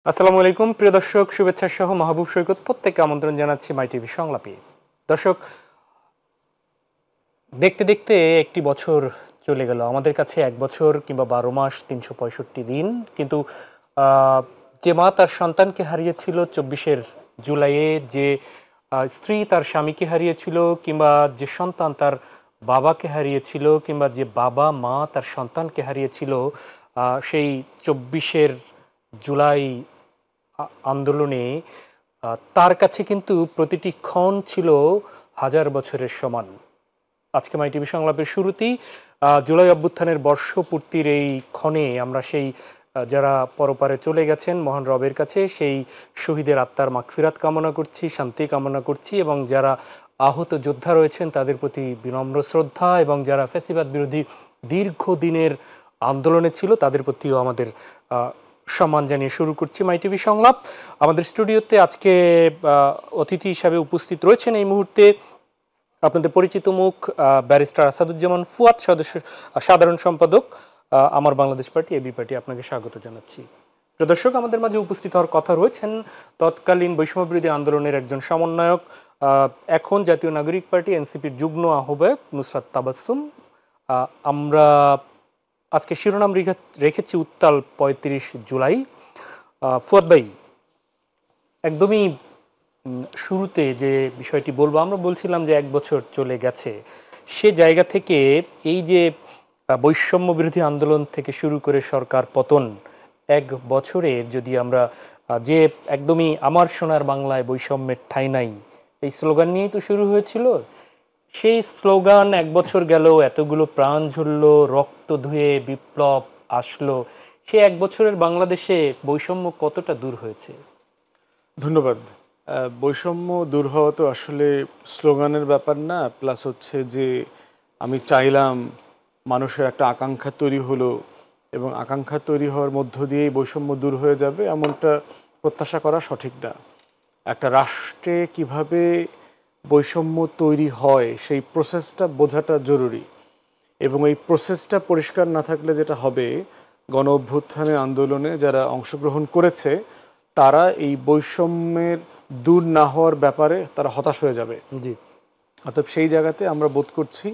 আসসালামু আলাইকুম প্রিয় দর্শক, শুভেচ্ছা সহ মাহবুব সৈকত প্রত্যেককে আমন্ত্রণ জানাচ্ছি মাই টিভি সংলাপে। দর্শক, দেখতে দেখতে একটি বছর চলে গেল। আমাদের কাছে এক বছর কিংবা 12 মাস 365 দিন। কিন্তু যে মা তার সন্তানকে হারিয়েছিল 24 জুলাইয়ে, যে স্ত্রী তার স্বামীকে হারিয়েছিল, কিংবা যে সন্তান তার বাবাকে হারিয়েছিল, কিংবা যে বাবা মা তার সন্তানকে হারিয়েছিল, সেই 24 জুলাই আন্দোলনে তার কাছে কিন্তু প্রতিটি ক্ষণ ছিল হাজার বছরের সমান। আজকে মাই টিভি সংলাপের শুরুতেই জুলাই অভ্যুত্থানের বর্ষপূর্তির এই ক্ষণে আমরা সেই যারা পরপারে চলে গেছেন মহান রবের কাছে, সেই শহীদের আত্মার মাগফিরাত কামনা করছি, শান্তি কামনা করছি, এবং যারা আহত যোদ্ধা রয়েছেন তাদের প্রতি বিনম্র শ্রদ্ধা, এবং যারা ফ্যাসিবাদ বিরোধী দীর্ঘদিনের আন্দোলনে ছিল তাদের প্রতিও আমাদের সম্মান জানিয়ে শুরু করছি মাই টিভি সংলাপ। আমাদের স্টুডিওতে আজকে অতিথি হিসাবে উপস্থিত রয়েছেন এই মুহূর্তে আপনাদের পরিচিত মুখ ব্যারিস্টার আসাদুজ্জামান ফুয়াদ, সদস্য সাধারণ সম্পাদক আমার বাংলাদেশ পার্টি এবি পার্টি। আপনাকে স্বাগত জানাচ্ছি। দর্শক, আমাদের মাঝে উপস্থিত হওয়ার কথা রয়েছেন তৎকালীন বৈষম্যবিরোধী আন্দোলনের একজন সমন্বয়ক, এখন জাতীয় নাগরিক পার্টি এনসিপির যুগ্ম আহ্বায়ক নুসরাত তাবাসসুম। আমরা আজকে শিরোনাম রেখেছি উত্তাল 35 জুলাই। ফুয়াদ ভাই, একদমই শুরুতে যে বিষয়টি বলবো, আমরা বলছিলাম যে এক বছর চলে গেছে, সে জায়গা থেকে এই যে বৈষম্য বিরোধী আন্দোলন থেকে শুরু করে সরকার পতন, এক বছরের যদি আমরা যে একদমই আমার সোনার বাংলায় বৈষম্যের ঠাঁই নাই, এই স্লোগান নিয়েই তো শুরু হয়েছিল। সেই স্লোগান এক বছর গেল, এতগুলো প্রাণ ঝরলো, রক্ত ধুয়ে বিপ্লব আসলো, সে এক বছরের বাংলাদেশে বৈষম্য কতটা দূর হয়েছে? ধন্যবাদ। বৈষম্য দূর হওয়া তো আসলে স্লোগানের ব্যাপার না, প্লাস হচ্ছে যে আমি চাইলাম, মানুষের একটা আকাঙ্ক্ষা তৈরি হলো এবং আকাঙ্ক্ষা তৈরি হওয়ার মধ্য দিয়েই বৈষম্য দূর হয়ে যাবে এমনটা প্রত্যাশা করা সঠিক না। একটা রাষ্ট্রে কিভাবে বৈষম্য তৈরি হয় সেই প্রসেসটা বোঝাটা জরুরি, এবং এই প্রসেসটা পরিষ্কার না থাকলে যেটা হবে, গণ অভ্যুত্থানের আন্দোলনে যারা অংশগ্রহণ করেছে তারা এই বৈষম্যের দূর না হওয়ার ব্যাপারে তারা হতাশ হয়ে যাবে। জি। অতএব সেই জায়গাতে আমরা বোধ করছি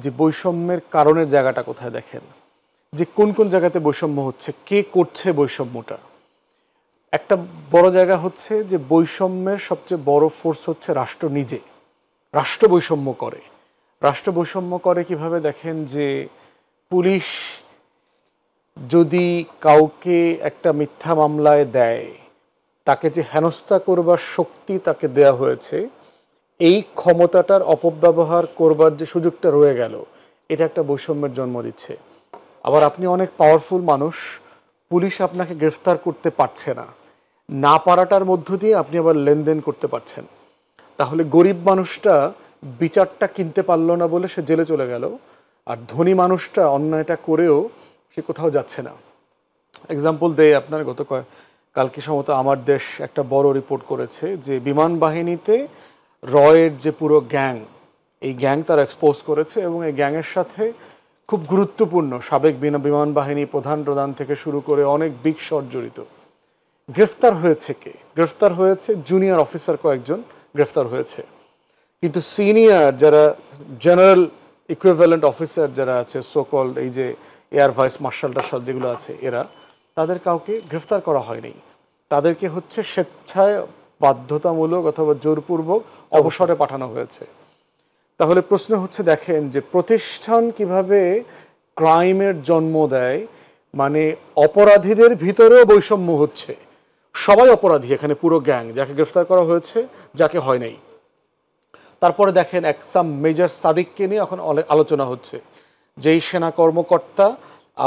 যে বৈষম্যের কারণের জায়গাটা কোথায়, দেখেন যে কোন কোন জায়গাতে বৈষম্য হচ্ছে, কে করছে বৈষম্যটা। একটা বড় জায়গা হচ্ছে যে বৈষম্যের সবচেয়ে বড় ফোর্স হচ্ছে রাষ্ট্র নিজে। রাষ্ট্র বৈষম্য করে। রাষ্ট্র বৈষম্য করে কিভাবে, দেখেন যে পুলিশ যদি কাউকে একটা মিথ্যা মামলায় দেয়, তাকে যে হেনস্থা করবার শক্তি তাকে দেয়া হয়েছে, এই ক্ষমতাটার অপব্যবহার করবার যে সুযোগটা রয়ে গেল, এটা একটা বৈষম্যের জন্ম দিচ্ছে। আবার আপনি অনেক পাওয়ারফুল মানুষ, পুলিশ আপনাকে গ্রেফতার করতে পারছে না, না পারাটার মধ্য দিয়ে আপনি আবার লেনদেন করতে পারছেন। তাহলে গরিব মানুষটা বিচারটা কিনতে পারলো না বলে সে জেলে চলে গেল, আর ধনী মানুষটা অন্যায়টা করেও সে কোথাও যাচ্ছে না। এক্সাম্পল দেয় আপনার, কালকে সম্ভবত আমার দেশ একটা বড় রিপোর্ট করেছে যে বিমান বাহিনীতে রয়ের যে পুরো গ্যাং, এই গ্যাং তারা এক্সপোজ করেছে, এবং এই গ্যাংয়ের সাথে খুব গুরুত্বপূর্ণ সাবেক বিমান বাহিনী প্রধান থেকে শুরু করে অনেক বিগ শট জড়িত। গ্রেফতার হয়েছে কে? গ্রেফতার হয়েছে জুনিয়র অফিসার কয়েকজন গ্রেফতার হয়েছে, কিন্তু সিনিয়র যারা জেনারেল ইকুইভ্যালেন্ট অফিসার যারা আছে, সোকল্ড এই যে এয়ার ভাইস মার্শাল টার্শাল যেগুলো আছে, এরা তাদের কাউকে গ্রেফতার করা হয়নি। তাদেরকে হচ্ছে স্বেচ্ছায়, বাধ্যতামূলক অথবা জোরপূর্বক অবসরে পাঠানো হয়েছে। তাহলে প্রশ্ন হচ্ছে, দেখেন যে প্রতিষ্ঠান কিভাবে ক্রাইমের জন্ম দেয়, মানে অপরাধীদের ভিতরেও বৈষম্য হচ্ছে। সবাই অপরাধী এখানে, পুরো গ্যাং, যাকে গ্রেফতার করা হয়েছে, যাকে হয় নাই। তারপরে দেখেন একসাম মেজর সাদিককে নিয়ে এখন আলোচনা হচ্ছে, যেই সেনা কর্মকর্তা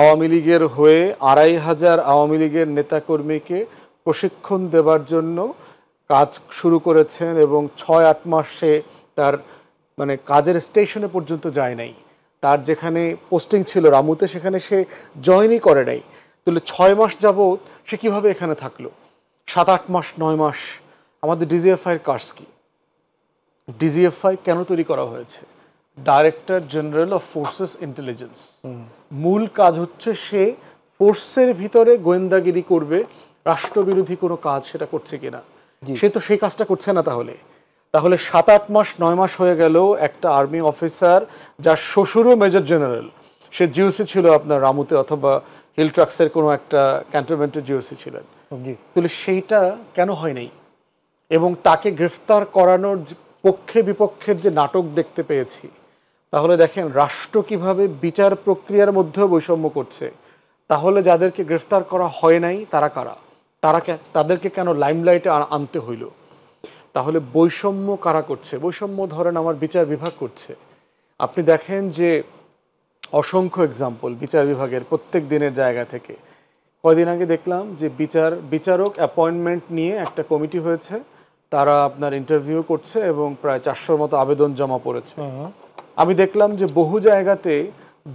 আওয়ামী লীগের হয়ে ২৫০০ আওয়ামী লীগের নেতাকর্মীকে প্রশিক্ষণ দেবার জন্য কাজ শুরু করেছেন, এবং ৬-৮ মাসে তার মানে কাজের স্টেশনে পর্যন্ত যায় নাই। তার যেখানে পোস্টিং ছিল রামুতে, সেখানে সে জয়েনই করে নাই। তাহলে ৬ মাস যাবৎ সে কীভাবে এখানে থাকলো? ৭-৮ মাস, ৯ মাস। আমাদের ডিজিএফআইয়ের কাজ কি? ডিজিএফআই কেন তৈরি করা হয়েছে? Director general of forces intelligence. মূল কাজ হচ্ছে সে ফোর্সের ভিতরে গোয়েন্দাগিরি করবে, রাষ্ট্রবিরোধী কোনো কাজ সেটা করছে কিনা। জি। সে তো সেই কাজটা করছে না। তাহলে 7-8 মাস 9 মাস হয়ে গেল একটা আর্মি অফিসার যার শ্বশুরও মেজর জেনারেল, সে জিওসি ছিল আপনার রামুতে অথবা হিল ট্রাক্সের কোনো একটা ক্যান্টনমেন্টের জিওসি ছিলেন, জি। তাহলে সেইটা কেন হয় নাই? এবং তাকে গ্রেফতার করানোর পক্ষে বিপক্ষের যে নাটক দেখতে পেয়েছি, তাহলে দেখেন রাষ্ট্র কিভাবে বিচার প্রক্রিয়ার মধ্যেও বৈষম্য করছে। তাহলে যাদেরকে গ্রেফতার করা হয় নাই তারা কারা? তাদেরকে কেন লাইমলাইটে আনতে হইল? তাহলে বৈষম্য কারা করছে? বৈষম্য ধরেন আমার বিচার বিভাগ করছে। আপনি দেখেন যে অসংখ্য এক্সাম্পল বিচার বিভাগের প্রত্যেক দিনের জায়গা থেকে। কয়দিন আগে দেখলাম যে বিচারক অ্যাপয়েন্টমেন্ট নিয়ে একটা কমিটি হয়েছে, তারা আপনার ইন্টারভিউ করছে এবং প্রায় 400-র মতো আবেদন জমা পড়েছে। আমি দেখলাম যে বহু জায়গাতে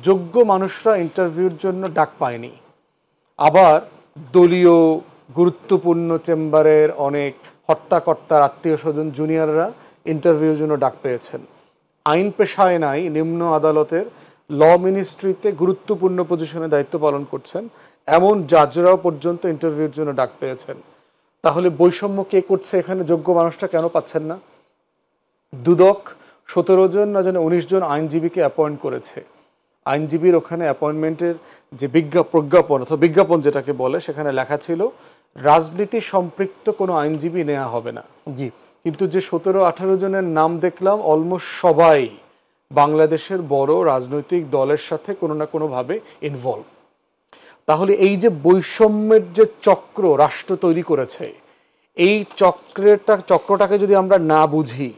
যোগ্য মানুষরা ইন্টারভিউর জন্য ডাক পায়নি, আবার দলীয় গুরুত্বপূর্ণ চেম্বারের অনেক হর্তাকর্তার আত্মীয় স্বজন জুনিয়ররা ইন্টারভিউর জন্য ডাক পেয়েছেন। আইন পেশায় নাই, নিম্ন আদালতের ল মিনিস্ট্রিতে গুরুত্বপূর্ণ পজিশনে দায়িত্ব পালন করছেন এমন জাজরাও পর্যন্ত ইন্টারভিউর জন্য ডাক পেয়েছেন। তাহলে বৈষম্য কে করছে এখানে? যোগ্য মানুষটা কেন পাচ্ছেন না? দুদক 17 জন না জানে 19 জন আইনজীবীকে অ্যাপয়েন্ট করেছে। আইনজীবীর ওখানে অ্যাপয়েন্টমেন্টের যে প্রজ্ঞাপন অথবা বিজ্ঞাপন যেটাকে বলে, সেখানে লেখা ছিল রাজনীতি সম্পৃক্ত কোনো আইনজীবী নেওয়া হবে না। জি। কিন্তু যে 17-18 জনের নাম দেখলাম, অলমোস্ট সবাই বাংলাদেশের বড় রাজনৈতিক দলের সাথে কোনো না কোনোভাবে ইনভলভ। তাহলে এই যে বৈষম্যের যে চক্র রাষ্ট্র তৈরি করেছে, এই চক্রটাকে যদি আমরা না বুঝি,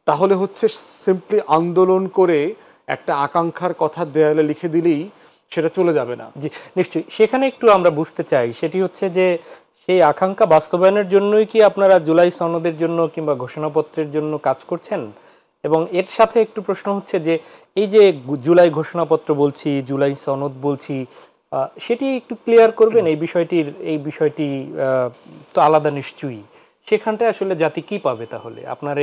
তাহলে হচ্ছে সিম্পলি আন্দোলন করে একটা আকাঙ্ক্ষার কথা দেয়ালে লিখে দিলেই সেটা চলে যাবে না। জি, নিশ্চয়ই। সেখানে একটু আমরা বুঝতে চাই, সেটি হচ্ছে যে সেই আকাঙ্ক্ষা বাস্তবায়নের জন্যই কি আপনারা জুলাই সনদের জন্য কিংবা ঘোষণাপত্রের জন্য কাজ করছেন? এবং এর সাথে একটু প্রশ্ন হচ্ছে যে এই যে জুলাই ঘোষণাপত্র বলছি, জুলাই সনদ বলছি, সেটি একটু ক্লিয়ার করবেন? এই বিষয়টি তো আলাদা নিশ্চয়ই। সেখানটায় আসলে জাতি কি পাবে তাহলে? আপনার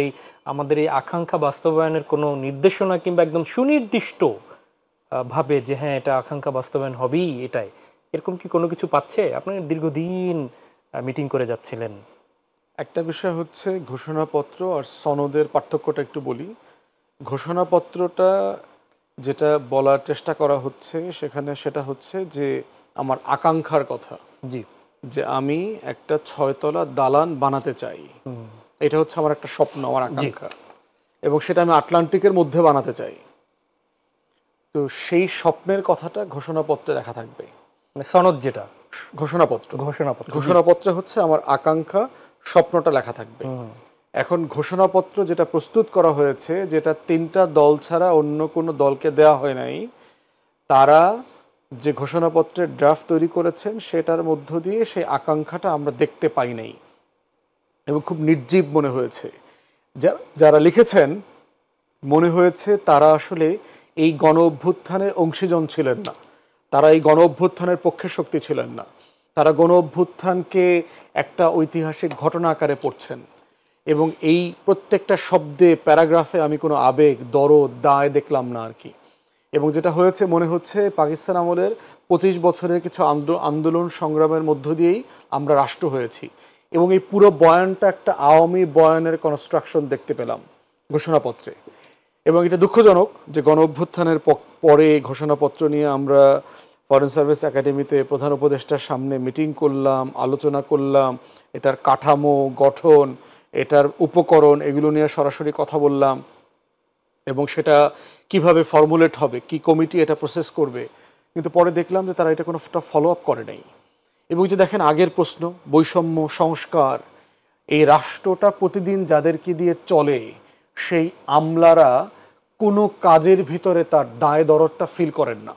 আমাদের এই আকাঙ্ক্ষা বাস্তবায়নের কোনো নির্দেশনা কিংবা একদম সুনির্দিষ্ট ভাবে যে হ্যাঁ এটা আকাঙ্ক্ষা বাস্তবায়ন হবেই, এটাই, এরকম কি কোনো কিছু পাচ্ছে? আপনি দীর্ঘদিন মিটিং করে যাচ্ছিলেন। একটা বিষয় হচ্ছে ঘোষণাপত্র আর সনদের পার্থক্যটা একটু বলি। ঘোষণাপত্রটা যেটা বলার চেষ্টা করা হচ্ছে সেখানে, সেটা হচ্ছে যে আমার আকাঙ্ক্ষার কথা, জি। যে আমি একটা 6 তলা দালান বানাতে চাই। এটা হচ্ছে আমার একটা স্বপ্ন, আমার আকাঙ্ক্ষা, এবং সেটা আমি আটলান্টিকের মধ্যে বানাতে চাই। তো সেই স্বপ্নের কথাটা ঘোষণাপত্রে লেখা থাকবে। মানে সনদ যেটা ঘোষণাপত্রে হচ্ছে আমার আকাঙ্ক্ষা, স্বপ্নটা লেখা থাকবে। এখন ঘোষণাপত্র যেটা প্রস্তুত করা হয়েছে, যেটা 3টা দল ছাড়া অন্য কোনো দলকে দেওয়া হয় নাই, তারা যে ঘোষণাপত্রের ড্রাফট তৈরি করেছেন সেটার মধ্য দিয়ে সেই আকাঙ্ক্ষাটা আমরা দেখতে পাই নাই এবং খুব নির্জীব মনে হয়েছে। যারা লিখেছেন মনে হয়েছে তারা আসলে এই গণ অভ্যুত্থানের অংশীজন ছিলেন না, তারা এই গণ অভ্যুত্থানের পক্ষে শক্তি ছিলেন না, তারা গণ অভ্যুত্থানকে একটা ঐতিহাসিক ঘটনা আকারে পড়ছেন এবং এই প্রত্যেকটা শব্দে প্যারাগ্রাফে আমি কোনো আবেগ, দরদ, দায় দেখলাম না আর কি। এবং যেটা হয়েছে মনে হচ্ছে পাকিস্তান আমলের 25 বছরের কিছু আন্দোলন সংগ্রামের মধ্য দিয়েই আমরা রাষ্ট্র হয়েছি, এবং এই পুরো বয়ানটা একটা আওয়ামী বয়ানের কনস্ট্রাকশন দেখতে পেলাম ঘোষণাপত্রে। এবং এটা দুঃখজনক যে গণ অভ্যুত্থানের পরে ঘোষণাপত্র নিয়ে আমরা ফরেন সার্ভিস একাডেমিতে প্রধান উপদেষ্টার সামনে মিটিং করলাম, আলোচনা করলাম, এটার কাঠামো, গঠন, এটার উপকরণ, এগুলো নিয়ে সরাসরি কথা বললাম, এবং সেটা কিভাবে ফর্মুলেট হবে, কি কমিটি এটা প্রসেস করবে। কিন্তু পরে দেখলাম যে তারা এটা কোনো ফলো আপ করে নাই। এবং যে দেখেন আগের প্রশ্ন, বৈষম্য, সংস্কার, এই রাষ্ট্রটা প্রতিদিন যাদেরকে দিয়ে চলে সেই আমলারা কোনো কাজের ভিতরে তার দায় দরদটা ফিল করেন না।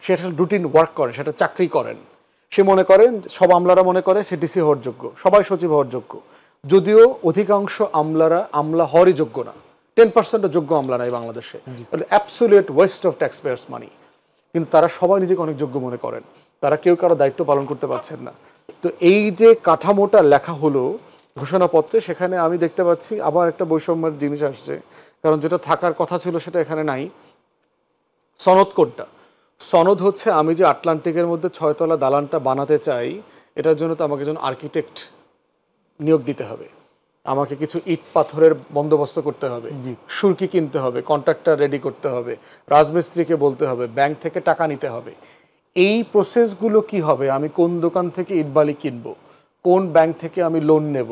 সেটা রুটিন ওয়ার্ক করেন, সেটা চাকরি করেন। সে মনে করেন, সব আমলারা মনে করে সে ডিসি হওয়ার যোগ্য, সবাই সচিব হওয়ার যোগ্য, যদিও অধিকাংশ আমলা হওয়ারই যোগ্য না। 10% যোগ্য আমলা নাই বাংলাদেশে, absolute waste of tax payers money. কিন্তু তারা সবাই নিজেকে অনেক যোগ্য মনে করেন, তারা কেউ কারো দায়িত্ব পালন করতে পারছেন না। তো এই যে কাঠামোটা লেখা হলো ঘোষণাপত্রে, সেখানে আমি দেখতে পাচ্ছি আবার একটা বৈষম্যের জিনিস আসছে, কারণ যেটা থাকার কথা ছিল সেটা এখানে নাই। সনদ কোনটা? সনদ হচ্ছে আমি যে আটলান্টিকের মধ্যে 6 তলা দালানটা বানাতে চাই, এটার জন্য তো আমাকে একজন আর্কিটেক্ট নিয়োগ দিতে হবে, আমাকে কিছু ইট পাথরের বন্দোবস্ত করতে হবে, সুরকি কিনতে হবে, কন্ট্রাক্টর রেডি করতে হবে, রাজমিস্ত্রিকে বলতে হবে, ব্যাংক থেকে টাকা নিতে হবে। এই প্রসেসগুলো কি হবে? আমি কোন দোকান থেকে ইট বালি কিনবো, কোন ব্যাংক থেকে আমি লোন নেব,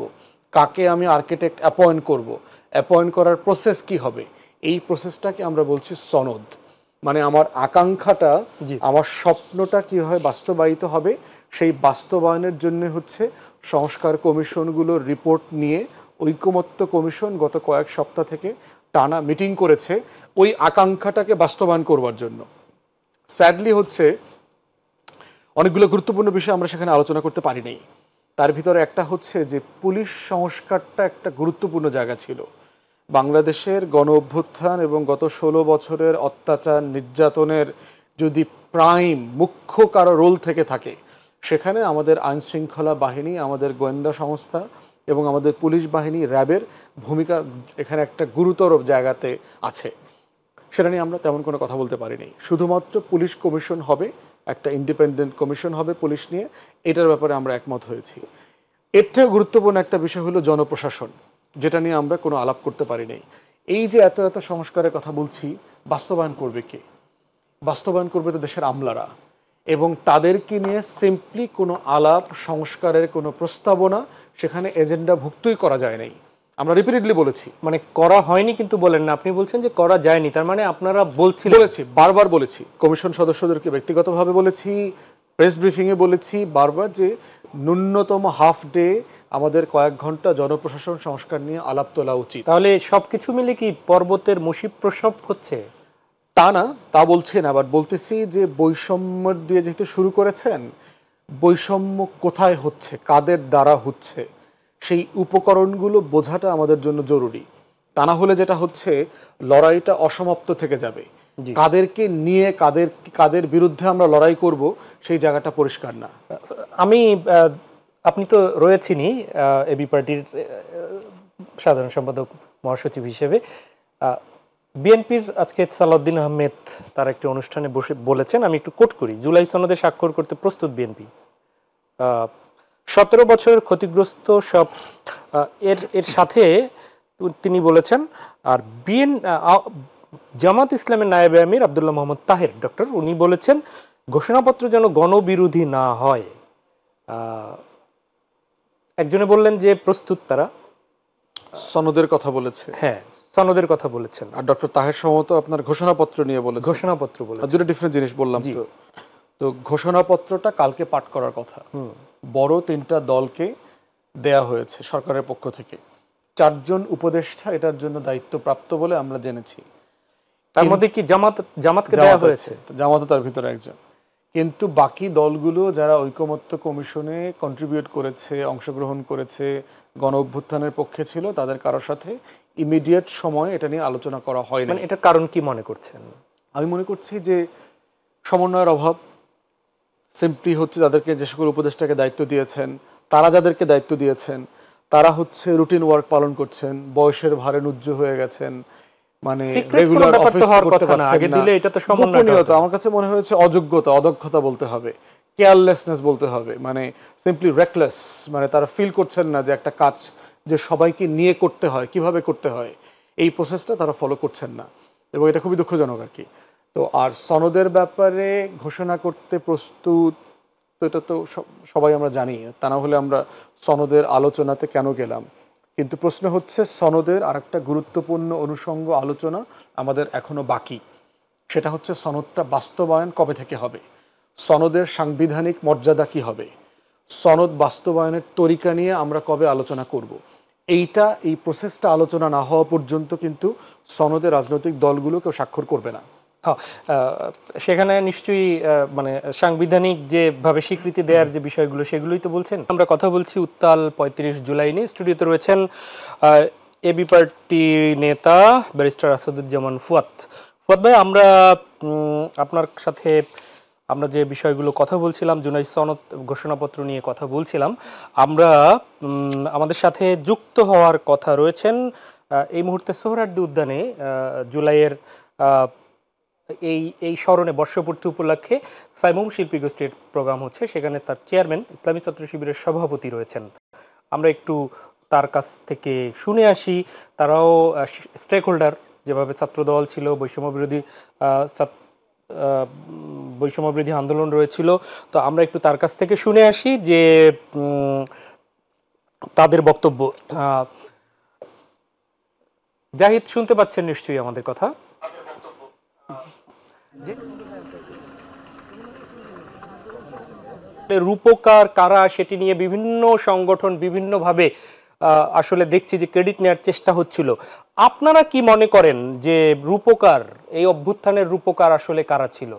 কাকে আমি আর্কিটেক্ট অ্যাপয়েন্ট করব, অ্যাপয়েন্ট করার প্রসেস কি হবে, এই প্রসেসটাকে আমরা বলছি সনদ। মানে আমার আকাঙ্ক্ষাটা, আমার স্বপ্নটা কীভাবে বাস্তবায়িত হবে, সেই বাস্তবায়নের জন্য হচ্ছে সংস্কার কমিশনগুলোর রিপোর্ট নিয়ে ঐকমত্য কমিশন গত কয়েক সপ্তাহ থেকে টানা মিটিং করেছে ওই আকাঙ্ক্ষাটাকে বাস্তবায়ন করবার জন্য। স্যাডলি হচ্ছে অনেকগুলো গুরুত্বপূর্ণ বিষয় আমরা সেখানে আলোচনা করতে পারি নাই। তার ভিতরে একটা হচ্ছে যে পুলিশ সংস্কারটা একটা গুরুত্বপূর্ণ জায়গা ছিল। বাংলাদেশের গণ অভ্যুত্থান এবং গত 16 বছরের অত্যাচার নির্যাতনের যদি মুখ্য কারো রোল থেকে থাকে, সেখানে আমাদের আইন শৃঙ্খলা বাহিনী, আমাদের গোয়েন্দা সংস্থা এবং আমাদের পুলিশ বাহিনী, র্যাবের ভূমিকা এখানে একটা গুরুতর জায়গাতে আছে। সেটা নিয়ে আমরা তেমন কোনো কথা বলতে পারিনি। শুধুমাত্র পুলিশ কমিশন হবে, একটা ইন্ডিপেন্ডেন্ট কমিশন হবে পুলিশ নিয়ে, এটার ব্যাপারে আমরা একমত হয়েছি। এর থেকেও গুরুত্বপূর্ণ একটা বিষয় হলো জনপ্রশাসন, যেটা নিয়ে আমরা কোনো আলাপ করতে পারি নাই। এই যে এত এত সংস্কারের কথা বলছি, বাস্তবায়ন করবে কে? বাস্তবায়ন করবে তো দেশের আমলারা, এবং তাদেরকে নিয়ে সিম্পলি কোনো আলাপ, সংস্কারের কোনো প্রস্তাবনা সেখানে এজেন্ডা ভুক্তই করা যায় নাই। আমরা রিপিটেডলি বলেছি, মানে করা হয়নি কিন্তু বলেন না, আপনি বলছেন যে করা যায়নি, তার মানে আপনারা বলছি, বারবার বলেছি, কমিশন সদস্যদেরকে ব্যক্তিগতভাবে বলেছি, প্রেস ব্রিফিংয়ে বলেছি বারবার যে ন্যূনতম হাফ ডে আমাদের কয়েক ঘন্টা জনপ্রশাসন সংস্কার নিয়ে আলাপ তোলা উচিত। তাহলে সবকিছু মিলে কি পর্বতের মশিব প্রসব হচ্ছে? তা না, তা বলছেন। আবার বলতেছি যে বৈষম্য দিয়ে যেহেতু শুরু করেছেন, বৈষম্য কোথায় হচ্ছে, কাদের দ্বারা হচ্ছে, সেই উপকরণগুলো বোঝাটা আমাদের জন্য জরুরি। তা না হলে যেটা হচ্ছে, লড়াইটা অসমাপ্ত থেকে যাবে। কাদেরকে নিয়ে কাদের বিরুদ্ধে আমরা লড়াই করব, সেই জায়গাটা পরিষ্কার না। আপনি তো রয়েছেনই এবি পার্টির সাধারণ সম্পাদক মহাসচিব হিসেবে। বিএনপির আজকে সালাউদ্দিন আহমেদ তার একটি অনুষ্ঠানে বসে বলেছেন, আমি একটু কোট করি, জুলাই সনদে স্বাক্ষর করতে প্রস্তুত বিএনপি। 17 বছরের ক্ষতিগ্রস্ত সব এর সাথে তিনি বলেছেন। আর জামাত ইসলামের নায়েবে আমির আব্দুল্লাহ মোহাম্মদ তাহের ডক্টর, উনি বলেছেন ঘোষণাপত্র যেন গণবিরোধী না হয়। একজনে বললেন যে প্রস্তুত তারা, সনদের কথা বলেছে। হ্যাঁ, সনদের কথা বলেছেন। আর ডক্টর তাহের সম্ভবত আপনার ঘোষণাপত্র নিয়ে বলেছে। ঘোষণাপত্র বলে দুটো ডিফারেন্ট জিনিস বললাম। তো ঘোষণাপত্রটা কালকে পাঠ করার কথা, বড় 3টা দলকে দেয়া হয়েছে সরকারের পক্ষ থেকে। 4 জন উপদেষ্টা এটার জন্য দায়িত্বপ্রাপ্ত বলে আমরা জেনেছি। তার মধ্যে কি জামাতকে দেয়া হয়েছে? জামাতও তার ভিতরে একজন। কিন্তু বাকি দলগুলো যারা ঐকমত্য কমিশনে কন্ট্রিবিউট করেছে, অংশগ্রহণ করেছে, গণ অভ্যুত্থানের পক্ষে ছিল, তাদের কারোর সাথে ইমিডিয়েট সময়ে এটা নিয়ে আলোচনা করা হয়নি। মানে এটার কারণ কি মনে করছেন? আমি মনে করছি যে সমন্বয়ের অভাব। সিম্পলি হচ্ছে তাদেরকে যে সকল উপদেষ্টাকে দায়িত্ব দিয়েছেন, তারা যাদেরকে দায়িত্ব দিয়েছেন, তারা হচ্ছে রুটিন ওয়ার্ক পালন করছেন, বয়সের ভারে নুজ্জ হয়ে গেছেন, মানে রেগুলার অফিস করতে পারছেন না। গোপনীয়তা, আমার কাছে মনে হয়েছে অযোগ্যতা, অদক্ষতা বলতে হবে, কেয়ারলেসনেস বলতে হবে, মানে সিম্পলি রেকলেস। মানে তারা ফিল করছেন না যে একটা কাজ যে সবাইকে নিয়ে করতে হয়, কিভাবে করতে হয়, এই প্রসেসটা তারা ফলো করছেন না, এবং এটা খুবই দুঃখজনক আর কি। তো আর সনদের ব্যাপারে ঘোষণা করতে প্রস্তুত, তো এটা তো সবাই আমরা জানি, তা না হলে আমরা সনদের আলোচনাতে কেন গেলাম। কিন্তু প্রশ্ন হচ্ছে, সনদের আরেকটা গুরুত্বপূর্ণ অনুষঙ্গ আলোচনা আমাদের এখনো বাকি, সেটা হচ্ছে সনদটা বাস্তবায়ন কবে থেকে হবে, সনদের সাংবিধানিক মর্যাদা কি হবে, সনদ বাস্তবায়নের তরিকা নিয়ে আমরা কবে আলোচনা করব। এই প্রসেসটা আলোচনা না হওয়া পর্যন্ত কিন্তু সনদে রাজনৈতিক দলগুলো কেউ স্বাক্ষর করবে না। সেখানে নিশ্চয়ই মানে সাংবিধানিক যেভাবে স্বীকৃতি দেওয়ার যে বিষয়গুলো, সেগুলোই তো বলছেন। আমরা কথা বলছি উত্তাল 35 জুলাই নিয়ে। স্টুডিওতে রয়েছেন এবি পার্টি নেতা ব্যারিস্টার আসাদুজ্জামান ফুয়াদ। ফুয়াদ ভাই, আমরা আপনার সাথে আমরা যে বিষয়গুলো কথা বলছিলাম, জুলাই সনদ ঘোষণাপত্র নিয়ে কথা বলছিলাম, আমরা আমাদের সাথে যুক্ত হওয়ার কথা রয়েছেন এই মুহূর্তে সোহরাওয়ার্দী উদ্যানে জুলাইয়ের এই এই স্মরণে বর্ষপূর্তি উপলক্ষে সাইমুম শিল্পী গোষ্ঠীর প্রোগ্রাম হচ্ছে, সেখানে তার চেয়ারম্যান ইসলামী ছাত্র শিবিরের সভাপতি রয়েছেন। আমরা একটু তার কাছ থেকে শুনে আসি। তারাও স্টেক হোল্ডার, যেভাবে ছাত্রদল ছিল, বৈষম্যবিরোধী আন্দোলন রয়েছিল। তো আমরা একটু তার কাছ থেকে শুনে আসি যে তাদের বক্তব্য। জাহিদ, শুনতে পাচ্ছেন নিশ্চয়ই আমাদের কথা? রূপকার কারা সেটি নিয়ে বিভিন্ন সংগঠন বিভিন্নভাবে আসলে দেখছি যে ক্রেডিট নেওয়ার চেষ্টা হচ্ছিল। আপনারা কি মনে করেন যে রূপকার, এই অভ্যুত্থানের রূপকার আসলে কারা ছিল?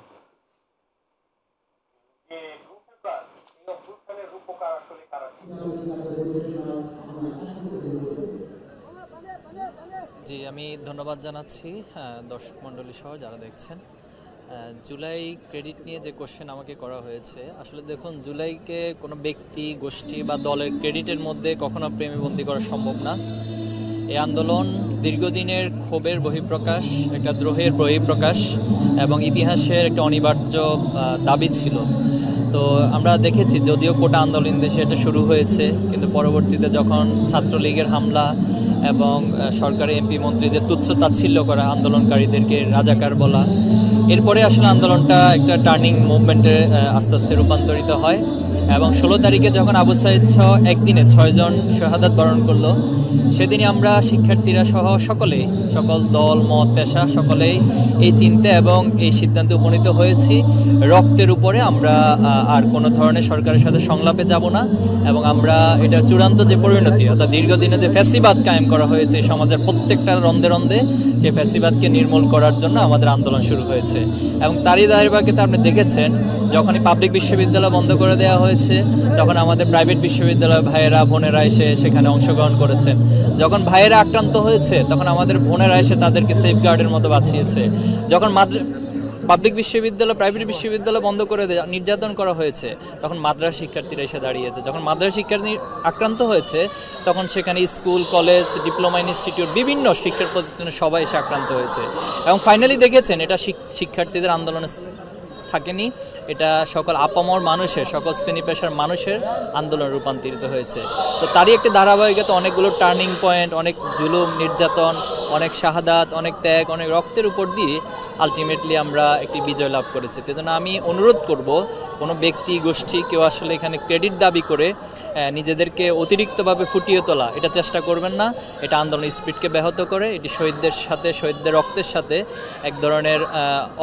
জি, আমি ধন্যবাদ জানাচ্ছি দর্শক মণ্ডলী সহ যারা দেখছেন। জুলাই ক্রেডিট নিয়ে যে কোশ্চেন আমাকে করা হয়েছে, আসলে দেখুন, জুলাইকে কোনো ব্যক্তি, গোষ্ঠী বা দলের ক্রেডিটের মধ্যে কখনো প্রেমীবন্দী করা সম্ভব না। এই আন্দোলন দীর্ঘদিনের ক্ষোভের বহিঃপ্রকাশ, একটা দ্রোহের বহিঃপ্রকাশ এবং ইতিহাসের একটা অনিবার্য দাবি ছিল। তো আমরা দেখেছি, যদিও কোটা আন্দোলন দেশে এটা শুরু হয়েছে, কিন্তু পরবর্তীতে যখন ছাত্রলীগের হামলা এবং সরকারি এমপি মন্ত্রীদের তুচ্ছ তাচ্ছিল্য করা, আন্দোলনকারীদেরকে রাজাকার বলা, এরপরে আসলে আন্দোলনটা একটা টার্নিং মুভমেন্টে আস্তে আস্তে রূপান্তরিত হয়। এবং 16 তারিখে যখন আবু সাঈদ সহ একদিনে 6 জন শাহাদাত বরণ করলো, সেদিনই আমরা শিক্ষার্থীরা সহ সকলেই, সকল দল মত পেশা সকলেই এই চিন্তা এবং এই সিদ্ধান্তে উপনীত হয়েছি, রক্তের উপরে আমরা আর কোনো ধরনের সরকারের সাথে সংলাপে যাব না। এবং আমরা এটার চূড়ান্ত যে পরিণতি, অর্থাৎ দীর্ঘদিনে যে ফ্যাসিবাদ কায়েম করা হয়েছে সমাজের প্রত্যেকটা রন্ধে রন্ধে, সেই ফ্যাসিবাদকে নির্মূল করার জন্য আমাদের আন্দোলন শুরু হয়েছে। এবং তারই ধারাবাহিকতায় আপনি দেখেছেন, যখনই পাবলিক বিশ্ববিদ্যালয় বন্ধ করে দেওয়া হয়েছে, তখন আমাদের প্রাইভেট বিশ্ববিদ্যালয় ভাইয়েরা বোনেরা এসে সেখানে অংশগ্রহণ করেছেন। যখন ভাইয়েরা আক্রান্ত হয়েছে, তখন আমাদের বোনেরা এসে তাদেরকে সেফগার্ডের মতো বাঁচিয়েছে। যখন পাবলিক বিশ্ববিদ্যালয়, প্রাইভেট বিশ্ববিদ্যালয় বন্ধ করে নির্যাতন করা হয়েছে, তখন মাদ্রাসা শিক্ষার্থীরা এসে দাঁড়িয়েছে। যখন মাদ্রাসা শিক্ষার্থী আক্রান্ত হয়েছে, তখন সেখানে স্কুল, কলেজ, ডিপ্লোমা ইনস্টিটিউট, বিভিন্ন শিক্ষা প্রতিষ্ঠানে সবাই এসে আক্রান্ত হয়েছে। এবং ফাইনালি দেখেছেন, এটা শিক্ষার্থীদের আন্দোলনে থাকেনি, এটা সকল আপামর মানুষের, সকল শ্রেণী পেশার মানুষের আন্দোলন রূপান্তরিত হয়েছে। তো তারই একটি ধারাবাহিকতা, অনেকগুলো টার্নিং পয়েন্ট, অনেক জুলুম নির্যাতন, অনেক শাহাদাত, অনেক ত্যাগ, অনেক রক্তের উপর দিয়ে আলটিমেটলি আমরা একটি বিজয় লাভ করেছি। সেজন্য আমি অনুরোধ করব, কোনো ব্যক্তি, গোষ্ঠী কেউ আসলে এখানে ক্রেডিট দাবি করে নিজেদেরকে অতিরিক্তভাবে ফুটিয়ে তোলা, এটা চেষ্টা করবেন না। এটা আন্দোলনের স্পিডকে ব্যাহত করে, এটি শহীদদের সাথে, শহীদদের রক্তের সাথে এক ধরনের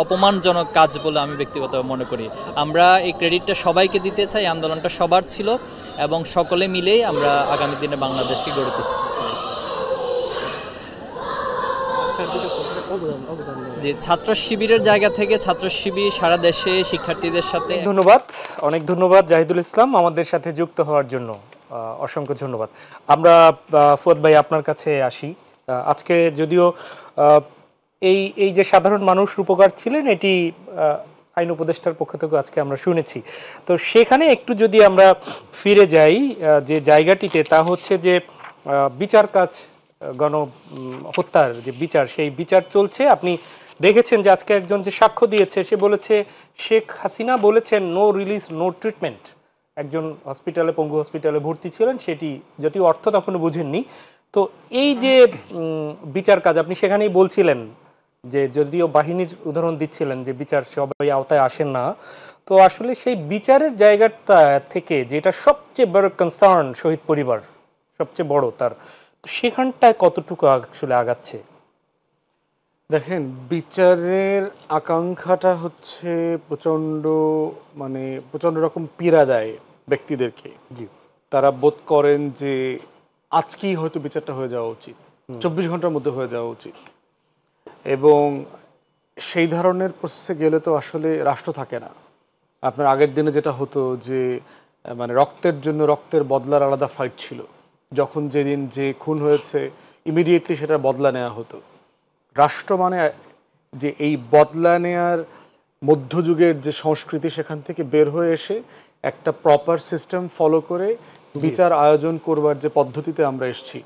অপমানজনক কাজ বলে আমি ব্যক্তিগতভাবে মনে করি। আমরা এই ক্রেডিটটা সবাইকে দিতে চাই, আন্দোলনটা সবার ছিল এবং সকলে মিলেই আমরা আগামী দিনে বাংলাদেশকে গড়ে তুলতে চাই। যে ছাত্র শিবিরের জায়গা থেকে, ছাত্র শিবির সারা দেশে শিক্ষার্থীদের সাথে। ধন্যবাদ, অনেক ধন্যবাদ জাহিদুল ইসলাম আমাদের সাথে যুক্ত হওয়ার জন্য, অসংখ্য ধন্যবাদ। আমরা ফুয়াদ ভাই আপনার কাছে আসি। আজকে যদিও এই যে সাধারণ মানুষ রূপকার ছিলেন, এটি আইন উপদেষ্টার পক্ষ থেকে আজকে আমরা শুনেছি। তো সেখানে একটু যদি আমরা ফিরে যাই, যে জায়গাটিতে, তা হচ্ছে যে বিচার কাজ, গণ হত্যার যে বিচার, সেই বিচার চলছে। আপনি দেখেছেন যে আজকে একজন যে সাক্ষ্য দিয়েছে, সে বলেছে শেখ হাসিনা বলেছেন নো রিলিজ নো ট্রিটমেন্ট। একজন হসপিটালে, পঙ্গু হসপিটালে ভর্তি ছিলেন, সেটি যদিও অর্থ তখনও বুঝেননি। তো এই যে বিচার কাজ, আপনি সেখানেই বলছিলেন যে যদিও বাহিনীর উদাহরণ দিচ্ছিলেন যে বিচার সবাই আওতায় আসেন না, তো আসলে সেই বিচারের জায়গাটা থেকে যেটা সবচেয়ে বড় কনসার্ন শহীদ পরিবার, সবচেয়ে বড়, তার সেখানটায় কতটুকু আসলে আগাচ্ছে? দেখেন, বিচারের আকাঙ্ক্ষাটা হচ্ছে প্রচণ্ড রকম পীড়া দেয় ব্যক্তিদেরকে। জি, তারা বোধ করেন যে আজকেই হয়তো বিচারটা হয়ে যাওয়া উচিত, 24 ঘন্টার মধ্যে হয়ে যাওয়া উচিত। এবং সেই ধরনের প্রসেসে গেলে তো আসলে রাষ্ট্র থাকে না। আপনার আগের দিনে যেটা হতো যে রক্তের জন্য রক্তের বদলার আলাদা ফাইট ছিল। যখন যেদিন যে খুন হয়েছে, ইমিডিয়েটলি সেটা বদলা নেওয়া হতো। রাষ্ট্র যে এই বদলা নেয়ার মধ্যযুগের যে সংস্কৃতি, সেখান থেকে বের হয়ে এসে একটা প্রপার সিস্টেম ফলো করে বিচার আয়োজন করবার যে পদ্ধতিতে আমরা এসেছি,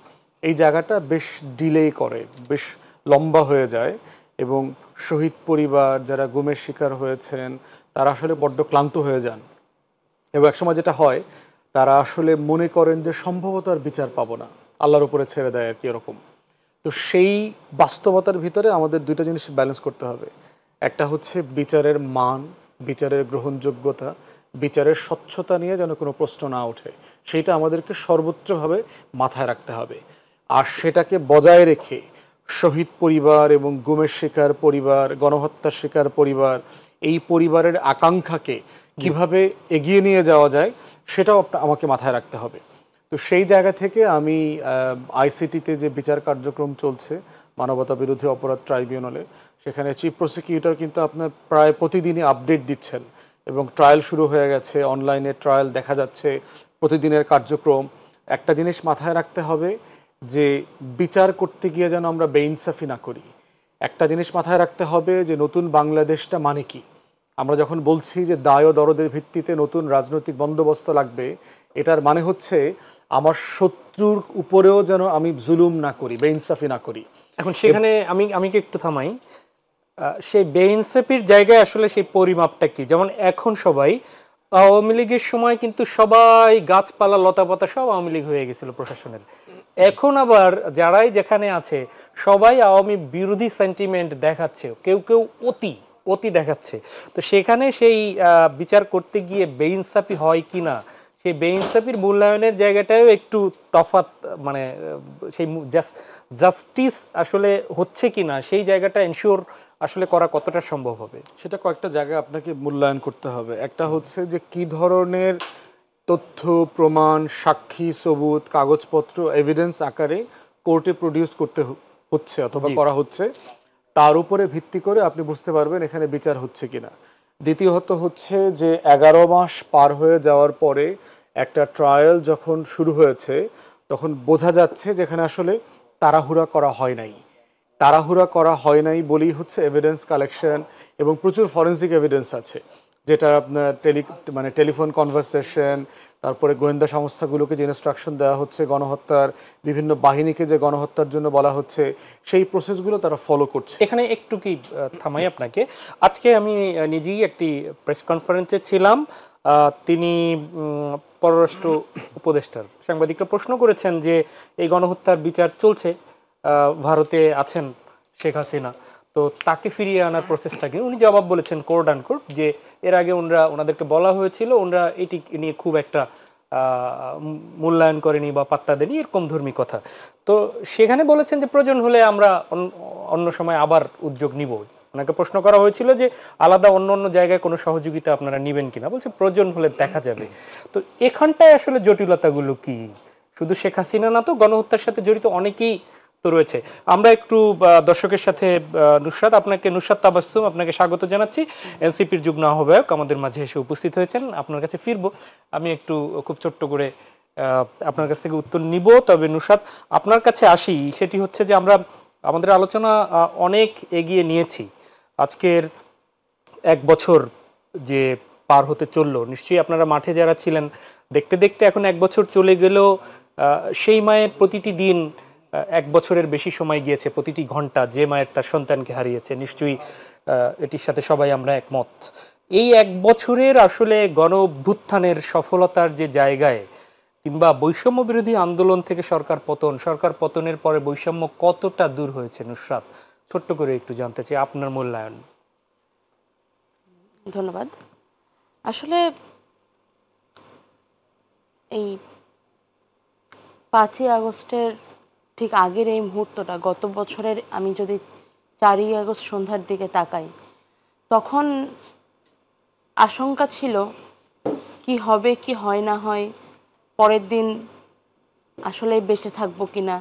এই জায়গাটা বেশ ডিলে করে, বেশ লম্বা হয়ে যায়। এবং শহীদ পরিবার যারা গুমের শিকার হয়েছেন তারা আসলে বড্ড ক্লান্ত হয়ে যান এবং একসময় যেটা হয় তারা আসলে মনে করেন যে সম্ভবত আর বিচার পাবো না, আল্লাহর উপরে ছেড়ে দেয় আর কি এরকম। তো সেই বাস্তবতার ভিতরে আমাদের দুইটা জিনিস ব্যালেন্স করতে হবে। একটা হচ্ছে বিচারের মান, বিচারের গ্রহণযোগ্যতা, বিচারের স্বচ্ছতা নিয়ে যেন কোনো প্রশ্ন না ওঠে, সেইটা আমাদেরকে সর্বোচ্চভাবে মাথায় রাখতে হবে। আর সেটাকে বজায় রেখে শহীদ পরিবার এবং গুমের শিকার পরিবার, গণহত্যার শিকার পরিবার, এই পরিবারের আকাঙ্ক্ষাকে কিভাবে এগিয়ে নিয়ে যাওয়া যায় সেটাও আমাকে মাথায় রাখতে হবে। তো সেই জায়গা থেকে আমি আইসিটিতে যে বিচার কার্যক্রম চলছে মানবতা বিরোধী অপরাধ ট্রাইব্যুনালে, সেখানে চিফ প্রসিকিউটর কিন্তু আপনার প্রায় প্রতিদিনই আপডেট দিচ্ছেন এবং ট্রায়াল শুরু হয়ে গেছে, অনলাইনে ট্রায়াল দেখা যাচ্ছে, প্রতিদিনের কার্যক্রম। একটা জিনিস মাথায় রাখতে হবে যে বিচার করতে গিয়ে যেন আমরা বেইনসাফি না করি। একটা জিনিস মাথায় রাখতে হবে যে নতুন বাংলাদেশটা মানে কি। আমরা যখন বলছি যে দায় ও দরদের ভিত্তিতে নতুন রাজনৈতিক বন্দোবস্ত লাগবে, এটার মানে হচ্ছে আমার শত্রুর উপরেও যেন আমি জুলুম না করি, বেইনসাফি না করি। এখন সেখানে আমি কি একটু থামাই, সেই বেইনসাফির জায়গায় আসলে সেই পরিমাপটা কি? যেমন এখন সবাই আওয়ামী লীগের সময় কিন্তু সবাই গাছপালা লতাপাতা সব আওয়ামী লীগ হয়ে গেছিল প্রশাসনের, এখন আবার যারাই যেখানে আছে সবাই আওয়ামী বিরোধী সেন্টিমেন্ট দেখাচ্ছে, কেউ কেউ অতি দেখাচ্ছে। তো সেখানে সেই বিচার করতে গিয়ে বেইনসাফি হয় কিনা, সেই বেইনসাফির মূল্যায়নের জায়গাটাও একটু তফাৎ, মানে সেই জাস্টিস আসলে হচ্ছে কিনা সেই জায়গাটা এনশিওর আসলে করা কতটা সম্ভব হবে, সেটা কয়েকটা জায়গায় আপনাকে মূল্যায়ন করতে হবে। একটা হচ্ছে যে কি ধরনের তথ্য প্রমাণ, সাক্ষী, সবুত, কাগজপত্র, এভিডেন্স আকারে কোর্টে প্রডিউস করতে হচ্ছে অথবা করা হচ্ছে, তার উপরে ভিত্তি করে আপনি বুঝতে পারবেন এখানে বিচার হচ্ছে কিনা। দ্বিতীয়ত হচ্ছে যে 11 মাস পার হয়ে যাওয়ার পরে একটা ট্রায়াল যখন শুরু হয়েছে তখন বোঝা যাচ্ছে যেখানে আসলে তাড়াহুড়া করা হয় নাই। তাড়াহুড়া করা হয় নাই বলেই হচ্ছে এভিডেন্স কালেকশন এবং প্রচুর ফরেন্সিক এভিডেন্স আছে, যেটা আপনার টেলিফোন কনভারসেশন, তারপরে গোয়েন্দা সংস্থাগুলোকে যে ইনস্ট্রাকশন দেওয়া হচ্ছে গণহত্যার, বিভিন্ন বাহিনীকে যে গণহত্যার জন্য বলা হচ্ছে, সেই প্রসেসগুলো তারা ফলো করছে। এখানে একটু কি থামাই আপনাকে, আজকে আমি নিজেই একটি প্রেস কনফারেন্সে ছিলাম, তিনি পররাষ্ট্র উপদেষ্টার সাংবাদিকরা প্রশ্ন করেছেন যে এই গণহত্যার বিচার চলছে, ভারতে আছেন শেখ হাসিনা, তো তাকে ফিরিয়ে আনার প্রসেসটা কি? উনি জবাব বলেছেন কোর্ট অ্যান্ড কোর্ট যে এর আগে ওনাদেরকে বলা হয়েছিল, ওনারা এটি নিয়ে খুব একটা মূল্যায়ন করেনি বা পাত্তা দেয়নি, এরকম ধর্মী কথা। তো সেখানে বলেছেন যে প্রয়োজন হলে আমরা অন্য সময় আবার উদ্যোগ নিব। ওনাকে প্রশ্ন করা হয়েছিল যে আলাদা অন্য জায়গায় কোনো সহযোগিতা আপনারা নেবেন কিনা, বলছে প্রয়োজন হলে দেখা যাবে। তো এখানটায় আসলে জটিলতাগুলো কি? শুধু শেখ হাসিনা না, তো গণহত্যার সাথে জড়িত অনেকেই তো রয়েছে। আমরা একটু দর্শকের সাথে নুসরাত তাবাসসুম, আপনাকে স্বাগত জানাচ্ছি। এনসিপির যুগ্ম আহ্বায়ক আমাদের মাঝে এসে উপস্থিত হয়েছেন, আপনার কাছে ফিরবো। আমি একটু খুব ছোট্ট করে আপনার কাছ থেকে উত্তর নিব। তবে নুসরাত, আপনার কাছে আসি, সেটি হচ্ছে যে আমরা আমাদের আলোচনা অনেক এগিয়ে নিয়েছি। আজকের 1 বছর যে পার হতে চললো, নিশ্চয়ই আপনারা মাঠে যারা ছিলেন দেখতে দেখতে এখন 1 বছর চলে গেলেও সেই মায়ের প্রতিটি দিন 1 বছরের বেশি সময় গিয়েছে, প্রতিটি ঘন্টা যে মায়ের তার সন্তানকে হারিয়েছে, নিশ্চয়ই এটির সাথে সবাই আমরা একমত। এই 1 বছরের আসলে গণ অভ্যুত্থানের সফলতার যে জায়গায়, কিংবা বৈষম্য বিরোধী আন্দোলন থেকে সরকার পতনের পরে বৈষম্য কতটা দূর হয়েছে, নুসরাত ছোট্ট করে একটু জানতে চাই আপনার মূল্যায়ন। ধন্যবাদ। আসলে এই 5ই আগস্টের ঠিক আগের এই মুহূর্তটা, গত বছরের আমি যদি 4ই আগস্ট সন্ধ্যার দিকে তাকাই, তখন আশঙ্কা ছিল কি হবে কি হয় না হয়, পরের দিন আসলে বেঁচে থাকবো কিনা।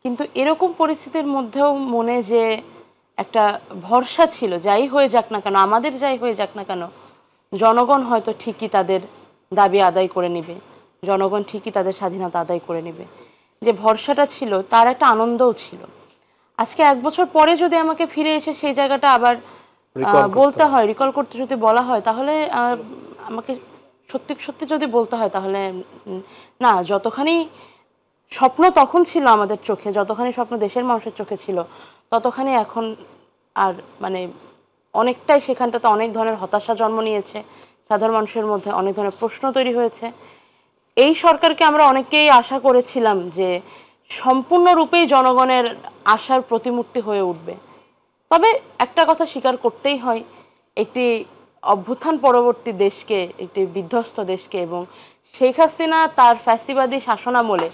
কিন্তু এরকম পরিস্থিতির মধ্যেও মনে যে একটা ভরসা ছিল, যাই হয়ে যাক না কেন, আমাদের যাই হয়ে যাক না কেন, জনগণ হয়তো ঠিকই তাদের দাবি আদায় করে নেবে, জনগণ ঠিকই তাদের স্বাধীনতা আদায় করে নেবে, যে ভরসাটা ছিল, তার একটা আনন্দও ছিল। আজকে 1 বছর পরে যদি আমাকে ফিরে এসে সেই জায়গাটা আবার বলতে হয়, রিকল করতে যদি বলা হয়, তাহলে আমাকে সত্যি সত্যি যদি বলতে হয়, তাহলে না, যতখানি স্বপ্ন তখন ছিল আমাদের চোখে, যতখানি স্বপ্ন দেশের মানুষের চোখে ছিল, ততখানি এখন আর মানে অনেকটাই সেখানটাতে অনেক ধরনের হতাশা জন্ম নিয়েছে, সাধারণ মানুষের মধ্যে অনেক ধরনের প্রশ্ন তৈরি হয়েছে। এই সরকারকে আমরা অনেকেই আশা করেছিলাম যে সম্পূর্ণরূপেই জনগণের আশার প্রতিমূর্তি হয়ে উঠবে। তবে একটা কথা স্বীকার করতেই হয়, একটি অভ্যুত্থান পরবর্তী দেশকে, একটি বিধ্বস্ত দেশকে এবং শেখ হাসিনা তার ফ্যাসিবাদী শাসনামলে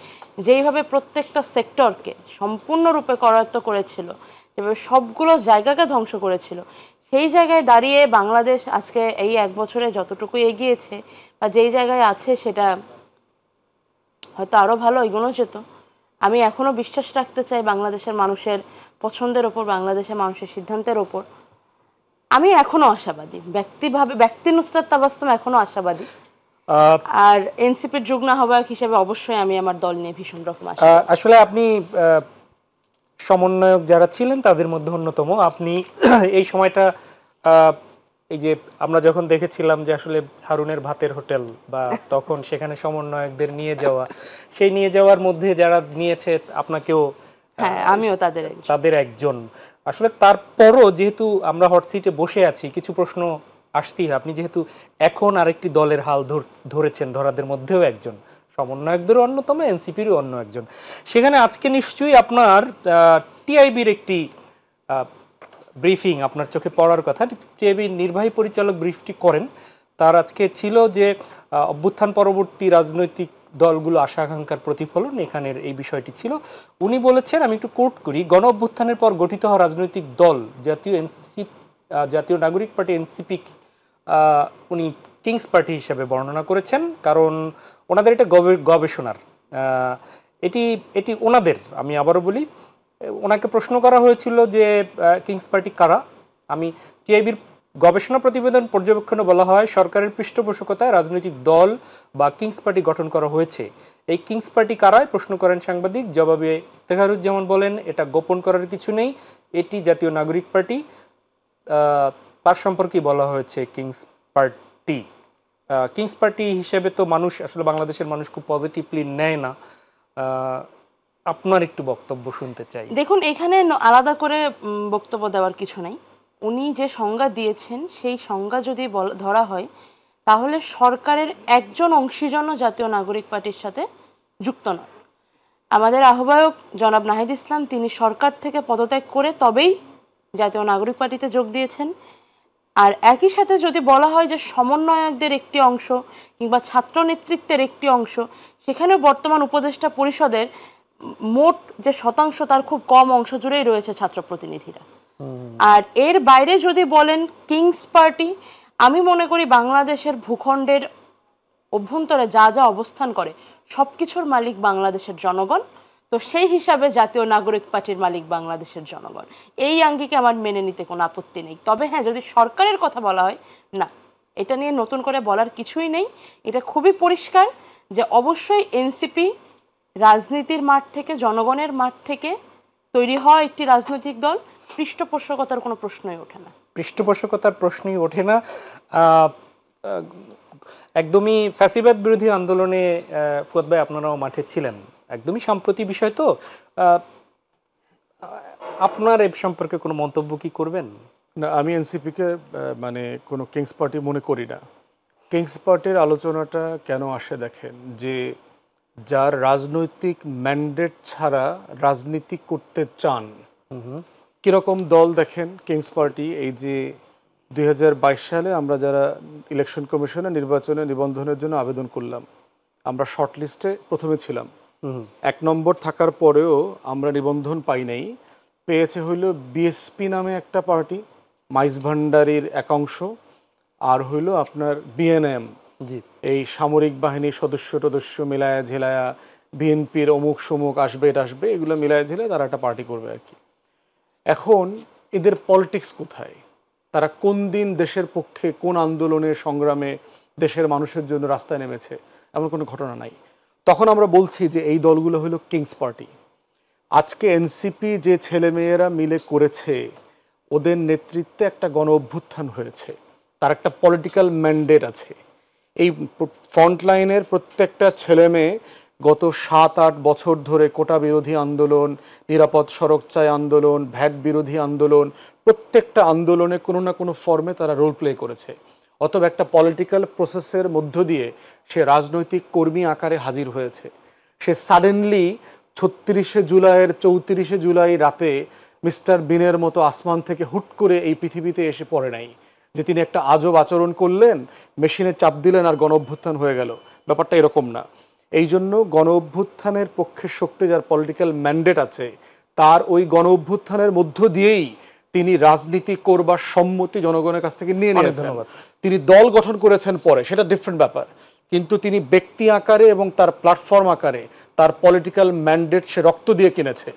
যেইভাবে প্রত্যেকটা সেক্টরকে সম্পূর্ণরূপে করায়ত্ত করেছিল, যেভাবে সবগুলো জায়গাকে ধ্বংস করেছিল, সেই জায়গায় দাঁড়িয়ে বাংলাদেশ আজকে এই 1 বছরে যতটুকু এগিয়েছে বা যেই জায়গায় আছে সেটা হয়তো আরও ভালো এগোনো যেত। আমি এখনও বিশ্বাস রাখতে চাই বাংলাদেশের মানুষের পছন্দের ওপর, বাংলাদেশের মানুষের সিদ্ধান্তের ওপর। আমি এখনো আশাবাদী, ব্যক্তি নুসরাত তাবাসসুম এখনো আশাবাদী। আর এনসিপির যুগ্ম আহ্বায়ক হিসেবে অবশ্যই আমি আমার দল নিয়ে ভীষণ রকম আশাবাদী। আসলে আপনি সমন্বয়ক যারা ছিলেন তাদের মধ্যে অন্যতম। আপনি এই সময়টা এই যে আমরা যখন দেখেছিলাম যে আসলে হারুনের ভাতের হোটেল বা তখন সেখানে সমন্বয়কদের নিয়ে যাওয়া, সেই নিয়ে যাওয়ার মধ্যে যারা নিয়েছে আপনাকেও, হ্যাঁ আমিও তাদের একজন। আসলে তারপরও যেহেতু আমরা হট সিটে বসে আছি, কিছু প্রশ্ন আসতেই। আপনি যেহেতু এখন আরেকটি দলের হাল ধরেছেন, ধরাদের মধ্যেও একজন, সমন্বয়কদেরও অন্যতম, এনসিপিরও অন্য একজন, সেখানে আজকে নিশ্চয়ই আপনার টিআইবির একটি ব্রিফিং আপনার চোখে পড়ার কথা। টিআইবির নির্বাহী পরিচালক ব্রিফটি করেন, তার আজকে ছিল যে অভ্যুত্থান পরবর্তী রাজনৈতিক দলগুলো আশা আকাঙ্ক্ষার প্রতিফলন, এখানের এই বিষয়টি ছিল। উনি বলেছেন, আমি একটু কোট করি, গণ অভ্যুত্থানের পর গঠিত হওয়া রাজনৈতিক দল জাতীয় নাগরিক পার্টি এনসিপি উনি কিংস পার্টি হিসেবে বর্ণনা করেছেন, কারণ ওনাদের এটা গবেষণার, এটি ওনাদের। আমি আবারও বলি, ওনাকে প্রশ্ন করা হয়েছিল যে কিংস পার্টি কারা। আমি টিআইবির গবেষণা প্রতিবেদন পর্যবেক্ষণে বলা হয় সরকারের পৃষ্ঠপোষকতায় রাজনৈতিক দল বা কিংস পার্টি গঠন করা হয়েছে। এই কিংস পার্টি কারায় প্রশ্ন করেন সাংবাদিক। জবাবে ইফতেখারুজ্জামান বলেন, এটা গোপন করার কিছু নেই, এটি জাতীয় নাগরিক পার্টি, তার সম্পর্কে বলা হয়েছে কিংস পার্টি। কিংস পার্টি হিসেবে তো মানুষ, আসলে বাংলাদেশের মানুষ খুব পজিটিভলি নেয় না। আপনার একটু বক্তব্য শুনতে চাই। দেখুন, এখানে আলাদা করে বক্তব্য দেওয়ার কিছু নাই। উনি যে সংজ্ঞা দিয়েছেন সেই সংজ্ঞা যদি ধরা হয়, তাহলে সরকারের একজন অংশীজনও জাতীয় নাগরিক পার্টির সাথে যুক্ত নয়। আমাদের আহ্বায়ক জনাব নাহিদ ইসলাম, তিনি সরকার থেকে পদত্যাগ করে তবেই জাতীয় নাগরিক পার্টিতে যোগ দিয়েছেন। আর একই সাথে যদি বলা হয় যে সমন্বয়কদের একটি অংশ কিংবা ছাত্র নেতৃত্বের একটি অংশ, সেখানেও বর্তমান উপদেষ্টা পরিষদের মোট যে শতাংশ তার খুব কম অংশ জুড়েই রয়েছে ছাত্র প্রতিনিধিরা। আর এর বাইরে যদি বলেন কিংস পার্টি, আমি মনে করি বাংলাদেশের ভূখণ্ডের অভ্যন্তরে যা যা অবস্থান করে সব কিছুর মালিক বাংলাদেশের জনগণ। তো সেই হিসাবে জাতীয় নাগরিক পার্টির মালিক বাংলাদেশের জনগণ। এই আঙ্গিকে আমার মেনে নিতে কোনো আপত্তি নেই। তবে হ্যাঁ, যদি সরকারের কথা বলা হয়, না, এটা নিয়ে নতুন করে বলার কিছুই নেই। এটা খুবই পরিষ্কার যে অবশ্যই এনসিপি রাজনীতির মাঠ থেকে, জনগণের মাঠ থেকে তৈরি হওয়া একটি রাজনৈতিক দল। পৃষ্ঠপোষকতার কোনো প্রশ্নই ওঠে না। পৃষ্ঠপোষকতার প্রশ্নই ওঠে না। একদমই ফ্যাসিবাদ বিরোধী আন্দোলনে ফুয়াদ ভাই আপনারাও মাঠে ছিলেন, একদমই সাম্প্রতিক বিষয় তো, আপনার এ সম্পর্কে কোনো মন্তব্য কি করবেন? না, আমি এনসিপিকে মানে কোনো কিংস পার্টি মনে করি না। কিংস পার্টির আলোচনাটা কেন আসে দেখেন, যে যার রাজনৈতিক ম্যান্ডেট ছাড়া রাজনীতি করতে চান, কিরকম দল দেখেন কিংস পার্টি। এই যে 2022 সালে আমরা যারা ইলেকশন কমিশনে নির্বাচনে নিবন্ধনের জন্য আবেদন করলাম, আমরা শর্ট লিস্টে প্রথমে ছিলাম। 1 নম্বর থাকার পরেও আমরা নিবন্ধন পাই নাই। পেয়েছে হইল বিএসপি নামে একটা পার্টি, মাইজ ভান্ডারির একাংশ, আর হইল আপনার বিএনএম, এই সামরিক বাহিনীর সদস্য মিলায়া ঝেলায়া বিএনপির অমুক সমুক আসবে, এটা আসবে, এগুলো মিলায়া ঝেলে তারা একটা পার্টি করবে আর কি। এখন এদের পলিটিক্স কোথায়? তারা কোন দিন দেশের পক্ষে, কোন আন্দোলনের সংগ্রামে দেশের মানুষের জন্য রাস্তায় নেমেছে? এমন কোনো ঘটনা নাই। তখন আমরা বলছি যে এই দলগুলো হলো কিংস পার্টি। আজকে এনসিপি যে ছেলেমেয়েরা মিলে করেছে, ওদের নেতৃত্বে একটা গণ অভ্যুত্থান হয়েছে, তার একটা পলিটিক্যাল ম্যান্ডেট আছে। এই ফ্রন্টলাইনের প্রত্যেকটা ছেলে মেয়ে গত 7-8 বছর ধরে কোটা বিরোধী আন্দোলন, নিরাপদ সড়ক চাই আন্দোলন, ভ্যাট বিরোধী আন্দোলন, প্রত্যেকটা আন্দোলনে কোনো না কোনো ফর্মে তারা রোল প্লে করেছে। অতএব একটা পলিটিক্যাল প্রসেসের মধ্য দিয়ে সে রাজনৈতিক কর্মী আকারে হাজির হয়েছে। সে সাডেনলি ৩৬শে জুলাইয়ের ৩৪শে জুলাই রাতে মিস্টার বিনের মতো আসমান থেকে হুট করে এই পৃথিবীতে এসে পড়ে নাই যে তিনি একটা আজব আচরণ করলেন, মেশিনে চাপ দিলেন আর গণ অভ্যুত্থান হয়ে গেল। ব্যাপারটা এরকম না। এই জন্য গণ অভ্যুত্থানের পক্ষে শক্তি, যার পলিটিক্যাল ম্যান্ডেট আছে, তার ওই গণ অভ্যুত্থানের মধ্য দিয়েই তিনি রাজনীতি করবার সম্মতি জনগণের কাছ থেকে নিয়ে নিয়েছেন। তিনি দল গঠন করেছেন পরে, সেটা ডিফারেন্ট ব্যাপার, কিন্তু তিনি ব্যক্তি আকারে এবং তার প্ল্যাটফর্ম আকারে তার পলিটিক্যাল ম্যান্ডেট সে রক্ত দিয়ে কিনেছে।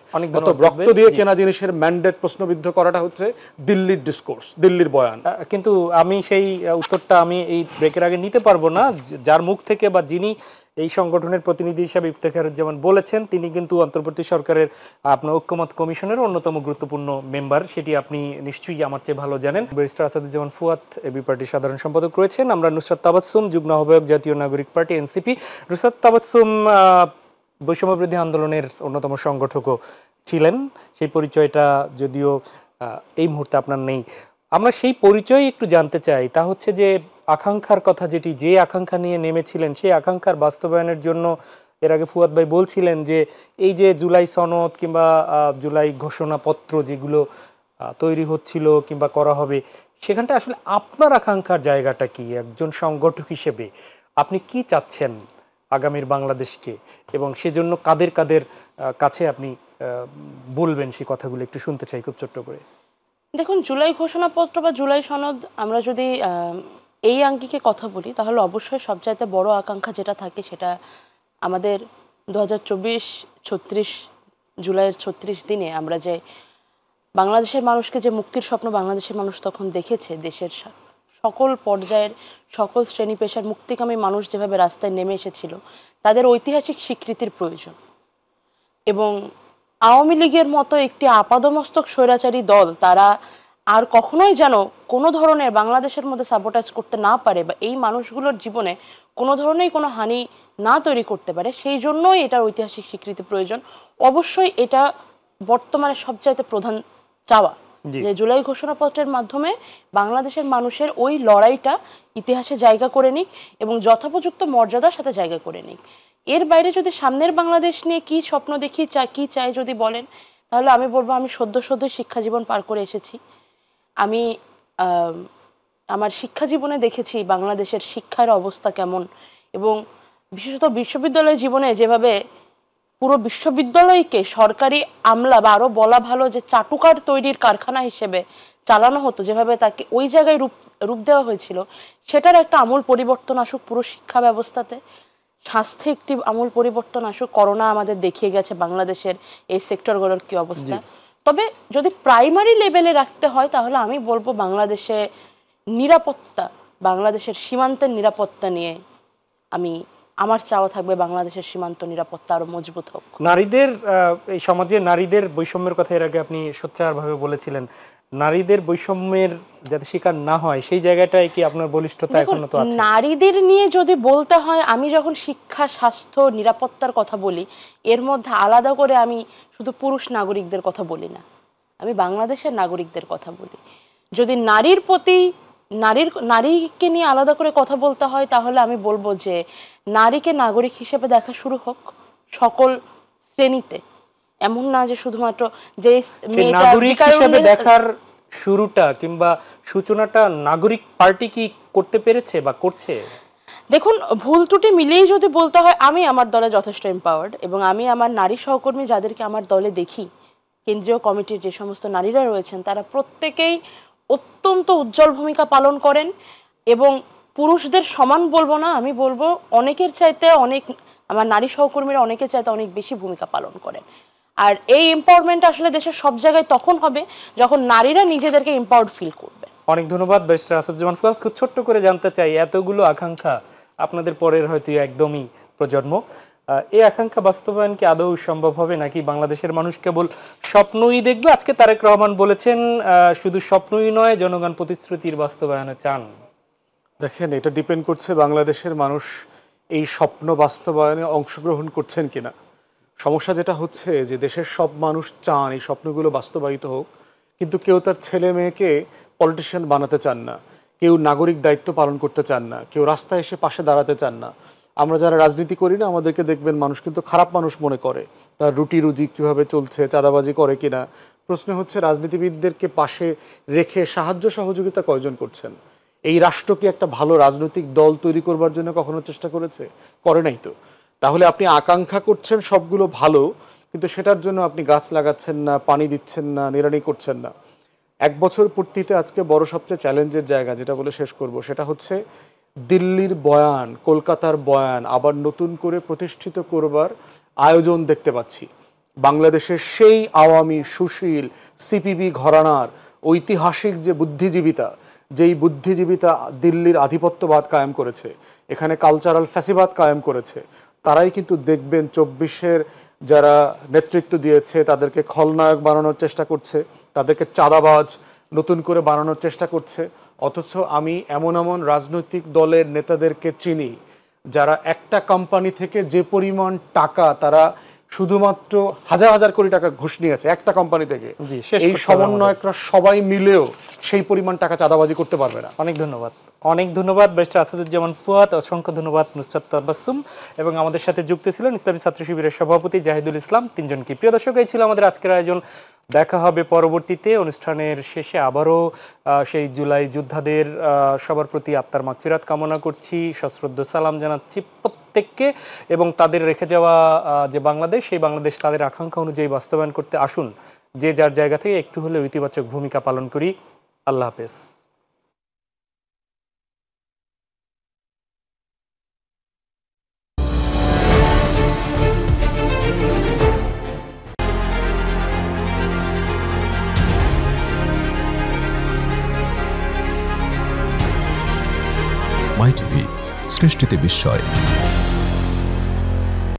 রক্ত দিয়ে কেনা জিনিসের ম্যান্ডেট প্রশ্নবিদ্ধ করাটা হচ্ছে দিল্লির ডিসকোর্স, দিল্লির বয়ান। কিন্তু আমি সেই উত্তরটা আমি এই ব্রেকের আগে নিতে পারবো না। যার মুখ থেকে বা যিনি এই সংগঠনের প্রতিনিধি হিসাবে ইফতেখারুজ্জামান বলেছেন, তিনি কিন্তু অন্তর্বর্তী সরকারের আপনার ঐক্যমত কমিশনের অন্যতম গুরুত্বপূর্ণ মেম্বার, সেটি আপনি নিশ্চয়ই আমার চেয়ে ভালো জানেন। ব্যারিস্টার আসাদুজ্জামান ফুয়াদ এবি পার্টির সাধারণ সম্পাদক রয়েছেন। আমরা নুসরাত তাবাসসুম, যুগ্ম আহ্বায়ক, জাতীয় নাগরিক পার্টি এনসিপি। নুসরাত তাবাসসুম বৈষম্য বিরোধী আন্দোলনের অন্যতম সংগঠকও ছিলেন, সেই পরিচয়টা যদিও এই মুহূর্তে আপনার নেই। আমরা সেই পরিচয় একটু জানতে চাই। তা হচ্ছে যে আকাঙ্ক্ষার কথা, যেটি যে আকাঙ্ক্ষা নিয়ে নেমেছিলেন, সেই আকাঙ্ক্ষার বাস্তবায়নের জন্য এর আগে ফুয়াদ ভাই বলছিলেন যে এই যে জুলাই সনদ কিংবা জুলাই ঘোষণাপত্র যেগুলো তৈরি হচ্ছিল কিংবা করা হবে, সেখানটা আসলে আপনার আকাঙ্ক্ষার জায়গাটা কি? একজন সংগঠক হিসেবে আপনি কি চাচ্ছেন আগামীর বাংলাদেশকে, এবং সেজন্য কাদের কাদের কাছে আপনি বলবেন সেই কথাগুলো একটু শুনতে চাই খুব ছোট্ট করে। দেখুন, জুলাই ঘোষণাপত্র বা জুলাই সনদ, আমরা যদি এই আঙ্গিকে কথা বলি তাহলে অবশ্যই সবচাইতে বড় আকাঙ্ক্ষা যেটা থাকে সেটা আমাদের 2024 36 জুলাইয়ের 36 দিনে আমরা যে বাংলাদেশের মানুষকে যে মুক্তির স্বপ্ন বাংলাদেশের মানুষ তখন দেখেছে, দেশের সকল পর্যায়ের সকল শ্রেণী পেশার মুক্তিকামী মানুষ যেভাবে রাস্তায় নেমে এসেছিল, তাদের ঐতিহাসিক স্বীকৃতির প্রয়োজন। এবং আওয়ামী লীগের মতো একটি আপাদমস্তক স্বৈরাচারী দল, তারা আর কখনোই যেন কোনো ধরনের বাংলাদেশের মধ্যে সাবোটাইজ করতে না পারে বা এই মানুষগুলোর জীবনে কোনো ধরনের কোনো হানি না তৈরি করতে পারে, সেই জন্যই এটার ঐতিহাসিক স্বীকৃতি প্রয়োজন। অবশ্যই এটা বর্তমানে সবচাইতে প্রধান চাওয়া যে জুলাই ঘোষণাপত্রের মাধ্যমে বাংলাদেশের মানুষের ওই লড়াইটা ইতিহাসে জায়গা করে নিক এবং যথোপযুক্ত মর্যাদার সাথে জায়গা করে নিক। এর বাইরে যদি সামনের বাংলাদেশ নিয়ে কি স্বপ্ন দেখি, কি চাই যদি বলেন, তাহলে আমি বলবো আমি সদ্য শিক্ষা জীবন পার করে এসেছি। আমি আমার শিক্ষা জীবনে দেখেছি বাংলাদেশের শিক্ষার অবস্থা কেমন, এবং বিশেষত বিশ্ববিদ্যালয় জীবনে যেভাবে পুরো বিশ্ববিদ্যালয়কে সরকারি আমলা বা আরও বলা ভালো যে চাটুকার তৈরির কারখানা হিসেবে চালানো হতো, যেভাবে তাকে ওই জায়গায় রূপ দেওয়া হয়েছিল, সেটার একটা আমূল পরিবর্তন আসুক পুরো শিক্ষা ব্যবস্থাতে। স্বাস্থ্যে একটি আমূল পরিবর্তন আসুক। করোনা আমাদের দেখিয়ে গেছে বাংলাদেশের এই সেক্টরগুলোর কি অবস্থা। তবে যদি প্রাইমারি লেভেলে রাখতে হয় তাহলে আমি বলবো বাংলাদেশে নিরাপত্তা, বাংলাদেশের সীমান্তের নিরাপত্তা নিয়ে আমার চাওয়া থাকবে বাংলাদেশের সীমান্ত নিরাপত্তা আরো মজবুত হোক। নারীদের এই সমাজে নারীদের বৈষম্যের কথা এর আগে আপনি সোচ্চারভাবে বলেছিলেন। নারীদের বৈষম্যের যাতে শিকার না হয় সেই জায়গাটায় কি আপনার বলিষ্ঠতা এখনো তো আছে? নারীদের নিয়ে যদি বলতে হয়, আমি যখন শিক্ষা, স্বাস্থ্য, নিরাপত্তার কথা বলি, এর মধ্যে আলাদা করে আমি শুধু পুরুষ নাগরিকদের কথা বলি না, আমি বাংলাদেশের নাগরিকদের কথা বলি। যদি নারীকে নিয়ে আলাদা করে কথা বলতে হয় তাহলে আমি বলবো যে নারীকে নাগরিক হিসেবে দেখা শুরু হোক সকল শ্রেণীতে। এমন না যে শুধুমাত্র যে নাগরিক হিসেবে দেখার শুরুটা কিংবা সূচনাটা নাগরিক পার্টি কি করতে পেরেছে বা করছে? দেখুন, ভুল ত্রুটি মিলিয়েই যদি বলতে হয়, আমি আমার দলে যথেষ্ট এম্পাওয়ার্ড, এবং আমি আমার নারী সহকর্মী যাদেরকে আমার দলে দেখি, কেন্দ্রীয় কমিটির যে সমস্ত নারীরা রয়েছেন, তারা প্রত্যেকেই অত্যন্ত উজ্জ্বল ভূমিকা পালন করেন। এবং পুরুষদের সমান বলবো না, আমি বলবো অনেকের চাইতে অনেক, আমার নারী সহকর্মীরা অনেকের চাইতে অনেক বেশি ভূমিকা পালন করেন। আর এই এম্পাওয়ারমেন্ট আসলে দেশের সব জায়গায় তখন হবে যখন নারীরা নিজেদেরকে এম্পাওয়ার্ড ফিল করবে। অনেক ধন্যবাদ ব্যারিস্টার আসাদুজ্জামান ফুয়াদ। খুব ছোট্ট করে জানতে চাই, এতগুলো আকাঙ্ক্ষা আপনাদের পরের হয়তো একদমই প্রজন্ম, এই আকাঙ্ক্ষা বাস্তবায়ন কি আদৌ সম্ভব হবে, নাকি বাংলাদেশের মানুষ কেবল স্বপ্নই দেখবে? আজকে তারেক রহমান বলেছেন শুধু স্বপ্নই নয়, জনগণ প্রতিশ্রুতির বাস্তবায়নে চান। দেখেন, এটা ডিপেন্ড করছে বাংলাদেশের মানুষ এই স্বপ্ন বাস্তবায়নে অংশগ্রহণ করছেন কিনা। সমস্যা যেটা হচ্ছে যে দেশের সব মানুষ চান এই স্বপ্নগুলো বাস্তবায়িত হোক, কিন্তু কেউ তার ছেলে মেয়েকে পলিটিশিয়ান বানাতে চান না, কেউ নাগরিক দায়িত্ব পালন করতে চান না, কেউ রাস্তায় এসে পাশে দাঁড়াতে চান না। আমরা যারা রাজনীতি করি না, আমাদেরকে দেখবেন মানুষ কিন্তু খারাপ মানুষ মনে করে, তার রুটি রুজি কীভাবে চলছে, চাঁদাবাজি করে কিনা। প্রশ্ন হচ্ছে রাজনীতিবিদদেরকে পাশে রেখে সাহায্য সহযোগিতা কয়জন করছেন? এই রাষ্ট্র কি একটা ভালো রাজনৈতিক দল তৈরি করবার জন্য কখনো চেষ্টা করেছে? করে নাই তো। তাহলে আপনি আকাঙ্ক্ষা করছেন সবগুলো ভালো, কিন্তু সেটার জন্য আপনি গাছ লাগাচ্ছেন না, পানি দিচ্ছেন না, নিড়ানি করছেন না। 1 বছর পূর্তিতে আজকে বড় সবচেয়ে চ্যালেঞ্জের জায়গা যেটা বলে শেষ করব, সেটা হচ্ছে দিল্লির বয়ান, কলকাতার বয়ান আবার নতুন করে প্রতিষ্ঠিত করবার আয়োজন দেখতে পাচ্ছি। বাংলাদেশের সেই আওয়ামী সুশীল সিপিবি ঘরানার ঐতিহাসিক যে বুদ্ধিজীবিতা, যেই বুদ্ধিজীবিতা দিল্লির আধিপত্যবাদ কায়েম করেছে, এখানে কালচারাল ফ্যাসিবাদ কায়েম করেছে, তারাই কিন্তু দেখবেন 24-এর যারা নেতৃত্ব দিয়েছে তাদেরকে খলনায়ক বানানোর চেষ্টা করছে, তাদেরকে চাঁদাবাজ নতুন করে বানানোর চেষ্টা করছে। অথচ আমি এমন এমন রাজনৈতিক দলের নেতাদেরকে চিনি যারা একটা কোম্পানি থেকে যে পরিমাণ টাকা তারা শুধুমাত্র হাজার হাজার কোটি টাকা ঘুষ নিয়েছে একটা কোম্পানি থেকে, এই সমন্বয়করা সবাই মিলেও সেই পরিমাণ টাকা চাঁদাবাজি করতে পারবে না। অনেক ধন্যবাদ, অনেক ধন্যবাদ ব্যারিস্টার আসাদুজ্জামান ফুয়াদ, অসংখ্য ধন্যবাদ নুসরাত তাবাসসুম, এবং আমাদের সাথে যুক্ত ছিলেন ইসলামী ছাত্র শিবিরের সভাপতি জাহিদুল ইসলাম। তিনজনকে প্রিয় দর্শক, এই ছিল আমাদের আজকের আয়োজন। দেখা হবে পরবর্তীতে অনুষ্ঠানের শেষে। আবারও সেই জুলাই যোদ্ধাদের সবার প্রতি আত্মার মাগফিরাত কামনা করছি, সশ্রদ্ধ সালাম জানাচ্ছি প্রত্যেককে, এবং তাদের রেখে যাওয়া যে বাংলাদেশ, সেই বাংলাদেশ তাদের আকাঙ্ক্ষা অনুযায়ী বাস্তবায়ন করতে আসুন। যে যার জায়গা থেকে একটু হলেও ইতিবাচক ভূমিকা পালন করি। আল্লাহ হাফেজ। মাই টিভি, সৃষ্টিতে বিস্ময়।